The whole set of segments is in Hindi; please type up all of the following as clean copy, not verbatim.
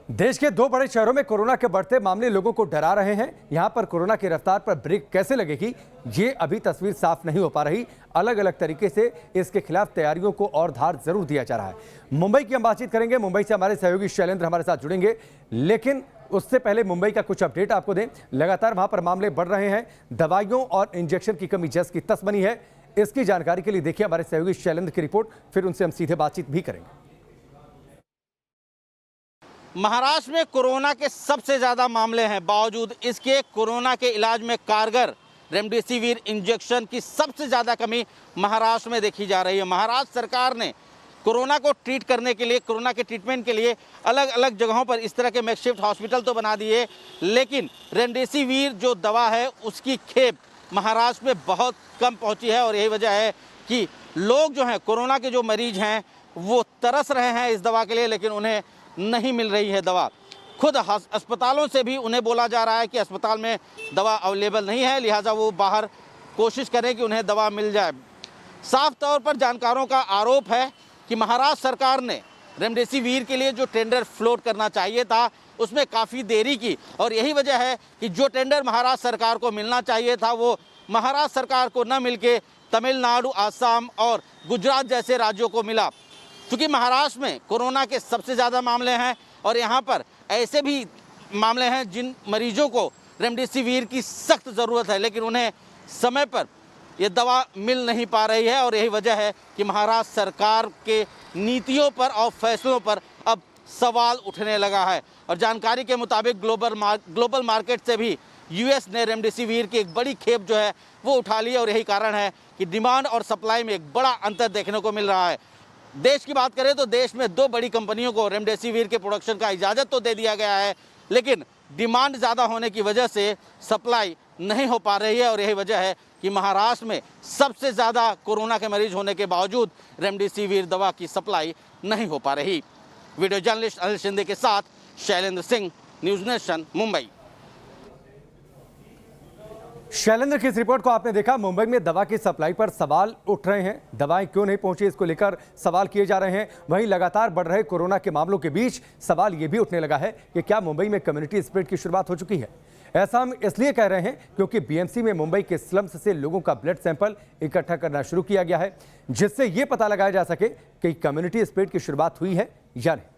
देश के दो बड़े शहरों में कोरोना के बढ़ते मामले लोगों को डरा रहे हैं। यहां पर कोरोना की रफ्तार पर ब्रेक कैसे लगेगी, ये अभी तस्वीर साफ नहीं हो पा रही। अलग अलग तरीके से इसके खिलाफ तैयारियों को और धार जरूर दिया जा रहा है। मुंबई की हम बातचीत करेंगे, मुंबई से हमारे सहयोगी शैलेंद्र हमारे साथ जुड़ेंगे, लेकिन उससे पहले मुंबई का कुछ अपडेट आपको दें। लगातार वहां पर मामले बढ़ रहे हैं, दवाइयों और इंजेक्शन की कमी जस की तस बनी है। इसकी जानकारी के लिए देखिए हमारे सहयोगी शैलेंद्र की रिपोर्ट, फिर उनसे हम सीधे बातचीत भी करेंगे। महाराष्ट्र में कोरोना के सबसे ज़्यादा मामले हैं, बावजूद इसके कोरोना के इलाज में कारगर रेमडेसिविर इंजेक्शन की सबसे ज़्यादा कमी महाराष्ट्र में देखी जा रही है। महाराष्ट्र सरकार ने कोरोना को ट्रीट करने के लिए, कोरोना के ट्रीटमेंट के लिए अलग अलग जगहों पर इस तरह के मैकशिफ्ट हॉस्पिटल तो बना दिए, लेकिन रेमडेसिविर जो दवा है उसकी खेप महाराष्ट्र में बहुत कम पहुंची है। और यही वजह है कि लोग जो हैं, कोरोना के जो मरीज हैं, वो तरस रहे हैं इस दवा के लिए, लेकिन उन्हें नहीं मिल रही है दवा। खुद अस्पतालों से भी उन्हें बोला जा रहा है कि अस्पताल में दवा अवेलेबल नहीं है, लिहाजा वो बाहर कोशिश करें कि उन्हें दवा मिल जाए। साफ तौर पर जानकारों का आरोप है कि महाराष्ट्र सरकार ने रेमडेसिविर के लिए जो टेंडर फ्लोट करना चाहिए था उसमें काफ़ी देरी की, और यही वजह है कि जो टेंडर महाराष्ट्र सरकार को मिलना चाहिए था वो महाराष्ट्र सरकार को न मिलके तमिलनाडु, आसाम और गुजरात जैसे राज्यों को मिला। क्योंकि महाराष्ट्र में कोरोना के सबसे ज़्यादा मामले हैं और यहाँ पर ऐसे भी मामले हैं जिन मरीजों को रेमडेसिविर की सख्त ज़रूरत है, लेकिन उन्हें समय पर ये दवा मिल नहीं पा रही है। और यही वजह है कि महाराष्ट्र सरकार के नीतियों पर और फैसलों पर अब सवाल उठने लगा है। और जानकारी के मुताबिक ग्लोबल मार्केट से भी यूएस ने रेमडेसिविर की एक बड़ी खेप जो है वो उठा ली है। और यही कारण है कि डिमांड और सप्लाई में एक बड़ा अंतर देखने को मिल रहा है। देश की बात करें तो देश में दो बड़ी कंपनियों को रेमडेसिविर के प्रोडक्शन का इजाज़त तो दे दिया गया है, लेकिन डिमांड ज़्यादा होने की वजह से सप्लाई नहीं हो पा रही है। और यही वजह है कि महाराष्ट्र में सबसे ज़्यादा कोरोना के मरीज होने के बावजूद रेमडेसिविर दवा की सप्लाई नहीं हो पा रही। वीडियो जर्नलिस्ट अनिल शिंदे के साथ शैलेंद्र सिंह, न्यूज़ नेशन, मुंबई। शैलेंद्र की इस रिपोर्ट को आपने देखा। मुंबई में दवा की सप्लाई पर सवाल उठ रहे हैं, दवाएं क्यों नहीं पहुंची इसको लेकर सवाल किए जा रहे हैं। वहीं लगातार बढ़ रहे कोरोना के मामलों के बीच सवाल यह भी उठने लगा है कि क्या मुंबई में कम्युनिटी स्प्रेड की शुरुआत हो चुकी है। ऐसा हम इसलिए कह रहे हैं क्योंकि बीएमसी में मुंबई के स्लम्स से लोगों का ब्लड सैंपल इकट्ठा करना शुरू किया गया है, जिससे यह पता लगाया जा सके कि कम्युनिटी स्प्रेड की शुरुआत हुई है या नहीं।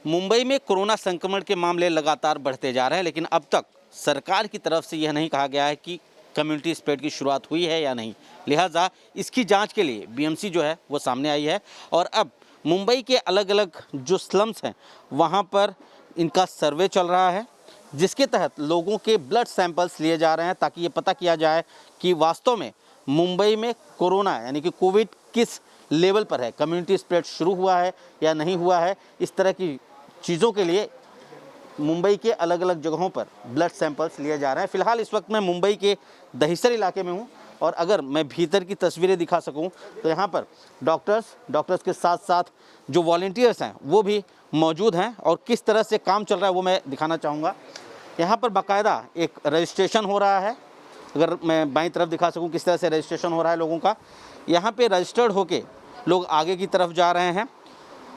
मुंबई में कोरोना संक्रमण के मामले लगातार बढ़ते जा रहे हैं, लेकिन अब तक सरकार की तरफ से यह नहीं कहा गया है कि कम्युनिटी स्प्रेड की शुरुआत हुई है या नहीं। लिहाजा इसकी जांच के लिए बीएमसी जो है वो सामने आई है और अब मुंबई के अलग अलग जो स्लम्स हैं वहां पर इनका सर्वे चल रहा है, जिसके तहत लोगों के ब्लड सैंपल्स लिए जा रहे हैं ताकि ये पता किया जाए कि वास्तव में मुंबई में कोरोना यानी कि कोविड किस लेवल पर है, कम्युनिटी स्प्रेड शुरू हुआ है या नहीं हुआ है। इस तरह की चीज़ों के लिए मुंबई के अलग अलग जगहों पर ब्लड सैंपल्स लिए जा रहे हैं। फिलहाल इस वक्त मैं मुंबई के दहिसर इलाके में हूं, और अगर मैं भीतर की तस्वीरें दिखा सकूं तो यहाँ पर डॉक्टर्स के साथ साथ जो वॉलंटियर्स हैं वो भी मौजूद हैं, और किस तरह से काम चल रहा है वो मैं दिखाना चाहूँगा। यहाँ पर बाकायदा एक रजिस्ट्रेशन हो रहा है। अगर मैं बाईं तरफ दिखा सकूँ किस तरह से रजिस्ट्रेशन हो रहा है लोगों का, यहाँ पर रजिस्टर्ड होके लोग आगे की तरफ जा रहे हैं,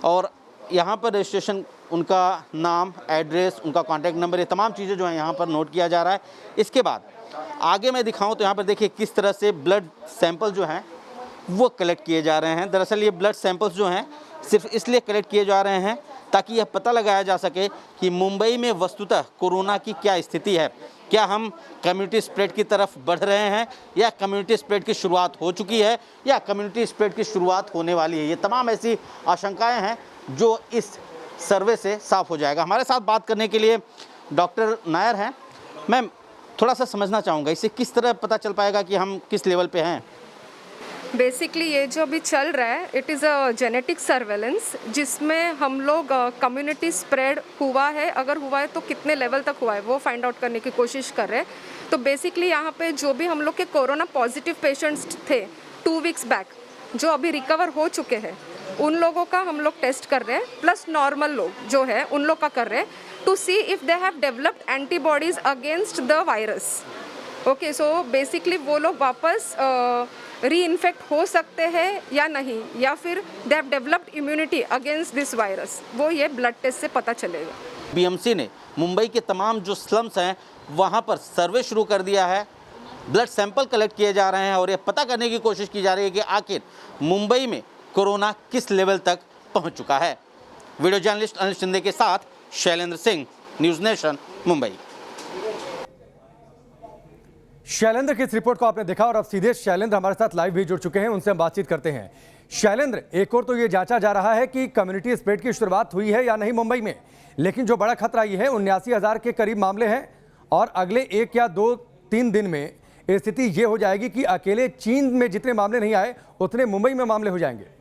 और यहाँ पर रजिस्ट्रेशन, उनका नाम, एड्रेस, उनका कॉन्टैक्ट नंबर, ये तमाम चीज़ें जो हैं यहाँ पर नोट किया जा रहा है। इसके बाद आगे मैं दिखाऊं तो यहाँ पर देखिए किस तरह से ब्लड सैंपल जो हैं वो कलेक्ट किए जा रहे हैं। दरअसल ये ब्लड सैंपल्स जो हैं सिर्फ इसलिए कलेक्ट किए जा रहे हैं ताकि यह पता लगाया जा सके कि मुंबई में वस्तुतः कोरोना की क्या स्थिति है। क्या हम कम्युनिटी स्प्रेड की तरफ बढ़ रहे हैं, या कम्युनिटी स्प्रेड की शुरुआत हो चुकी है, या कम्युनिटी स्प्रेड की शुरुआत होने वाली है। ये तमाम ऐसी आशंकाएँ हैं जो इस सर्वे से साफ हो जाएगा। हमारे साथ बात करने के लिए डॉक्टर नायर हैं। मैम, थोड़ा सा समझना चाहूँगा, इससे किस तरह पता चल पाएगा कि हम किस लेवल पे हैं? बेसिकली ये जो अभी चल रहा है it is a genetic surveillance, जिसमें हम लोग कम्युनिटी स्प्रेड हुआ है, अगर हुआ है तो कितने लेवल तक हुआ है वो फाइंड आउट करने की कोशिश कर रहे हैं। तो बेसिकली यहाँ पे जो भी हम लोग के कोरोना पॉजिटिव पेशेंट्स थे 2 वीक्स बैक, जो अभी रिकवर हो चुके हैं, उन लोगों का हम लोग टेस्ट कर रहे हैं, प्लस नॉर्मल लोग जो है उन लोग का कर रहे हैं, to see if they have developed antibodies against the virus. Okay, so basically वो लोग वापस री इन्फेक्ट हो सकते हैं या नहीं, या फिर दे have developed immunity against this virus, वो ये ब्लड टेस्ट से पता चलेगा। बीएमसी ने मुंबई के तमाम जो स्लम्स हैं वहाँ पर सर्वे शुरू कर दिया है, ब्लड सैंपल कलेक्ट किए जा रहे हैं और ये पता करने की कोशिश की जा रही है कि आखिर मुंबई में कोरोना किस लेवल तक पहुँच चुका है। वीडियो जर्नलिस्ट अनिल शिंदे के साथ शैलेंद्र सिंह, न्यूज़ नेशन, मुंबई। शैलेंद्र की इस रिपोर्ट को आपने देखा और अब सीधे शैलेंद्र हमारे साथ लाइव भी जुड़ चुके हैं, उनसे हम बातचीत करते हैं। शैलेंद्र, एक और तो ये जांचा जा रहा है कि कम्युनिटी स्प्रेड की शुरुआत हुई है या नहीं मुंबई में, लेकिन जो बड़ा खतरा ये है 79,000 के करीब मामले हैं और अगले 1 या 2-3 दिन में स्थिति ये हो जाएगी कि अकेले चीन में जितने मामले नहीं आए उतने मुंबई में मामले हो जाएंगे।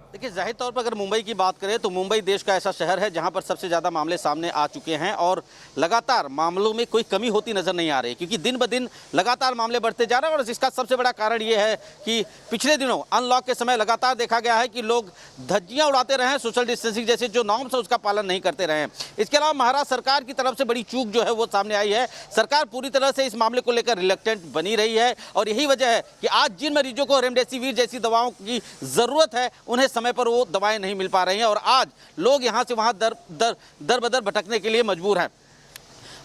देखिए, जाहिर तौर पर अगर मुंबई की बात करें तो मुंबई देश का ऐसा शहर है जहां पर सबसे ज़्यादा मामले सामने आ चुके हैं और लगातार मामलों में कोई कमी होती नज़र नहीं आ रही, क्योंकि दिन ब दिन लगातार मामले बढ़ते जा रहे हैं। और इसका सबसे बड़ा कारण ये है कि पिछले दिनों अनलॉक के समय लगातार देखा गया है कि लोग धज्जियाँ उड़ाते रहे हैं, सोशल डिस्टेंसिंग जैसे जो नॉर्म्स है उसका पालन नहीं करते रहे हैं। इसके अलावा महाराष्ट्र सरकार की तरफ से बड़ी चूक जो है वो सामने आई है। सरकार पूरी तरह से इस मामले को लेकर रिलक्टेंट बनी रही है और यही वजह है कि आज जिन मरीजों को रेमडेसिविर जैसी दवाओं की ज़रूरत है उन्हें समय पर वो दवाएं नहीं मिल पा रही हैं और आज लोग यहां से वहां दर बदर भटकने के लिए मजबूर हैं।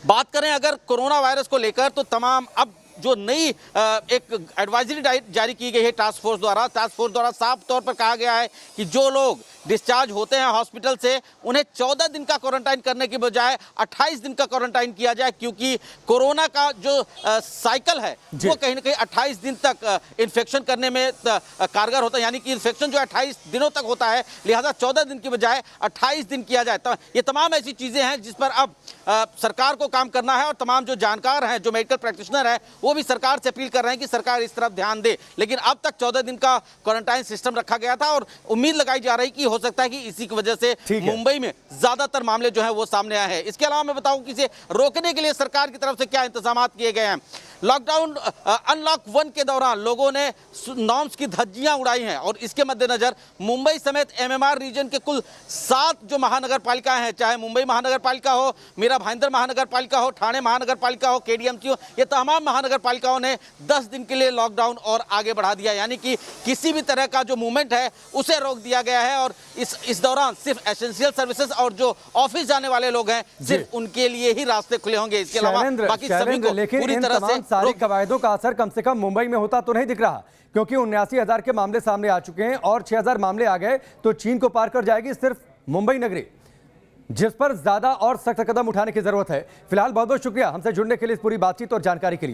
बात करें अगर कोरोना वायरस को लेकर तो तमाम अब जो नई एक एडवाइजरी जारी की गई है टास्क फोर्स द्वारा साफ तौर पर कहा गया है कि जो लोग डिस्चार्ज होते हैं हॉस्पिटल से उन्हें 14 दिन का क्वारंटाइन करने की बजाय 28 दिन का क्वारंटाइन किया जाए, क्योंकि कोरोना का जो साइकिल है वो कहीं ना कहीं 28 दिन तक इन्फेक्शन करने में कारगर होता है, यानी कि इन्फेक्शन जो 28 दिनों तक होता है, लिहाजा 14 दिन की बजाय 28 दिन किया जाए। तो ये तमाम ऐसी चीज़ें हैं जिस पर अब सरकार को काम करना है और तमाम जो जानकार हैं, जो मेडिकल प्रैक्टिशनर हैं, वो भी सरकार से अपील कर रहे हैं कि सरकार इस तरफ ध्यान दे। लेकिन अब तक 14 दिन का क्वारंटाइन सिस्टम रखा गया था और उम्मीद लगाई जा रही कि हो सकता है कि इसी की वजह से मुंबई में ज्यादातर मामले जो है वो सामने आए हैं। इसके अलावा मैं बताऊं कि इसे रोकने के लिए सरकार की तरफ से क्या इंतजाम किए गए हैं। लॉकडाउन अनलॉक 1 के दौरान लोगों ने नॉर्म्स की धज्जियां उड़ाई हैं और इसके मद्देनजर मुंबई समेत एमएमआर रीजन के कुल 7 जो महानगर पालिका हैं, चाहे मुंबई महानगर पालिका हो, मीरा भाईंदर महानगर पालिका हो, ठाणे महानगर पालिका हो, केडीएमसी हो, ये तमाम महानगर पालिकाओं ने 10 दिन के लिए लॉकडाउन और आगे बढ़ा दिया, यानी कि किसी भी तरह का जो मूवमेंट है उसे रोक दिया गया है। और इस दौरान सिर्फ एसेंशियल सर्विसेज और जो ऑफिस जाने वाले लोग हैं सिर्फ उनके लिए ही रास्ते खुले होंगे। इसके अलावा बाकी सभी को पूरी तरह से सारी कवायदों का असर कम से कम मुंबई में होता तो नहीं दिख रहा, क्योंकि 79,000 के मामले सामने आ चुके हैं और 6,000 मामले आ गए तो चीन को पार कर जाएगी सिर्फ मुंबई नगरी, जिस पर ज्यादा और सख्त कदम उठाने की जरूरत है। फिलहाल बहुत बहुत शुक्रिया हमसे जुड़ने के लिए, इस पूरी बातचीत और जानकारी के लिए।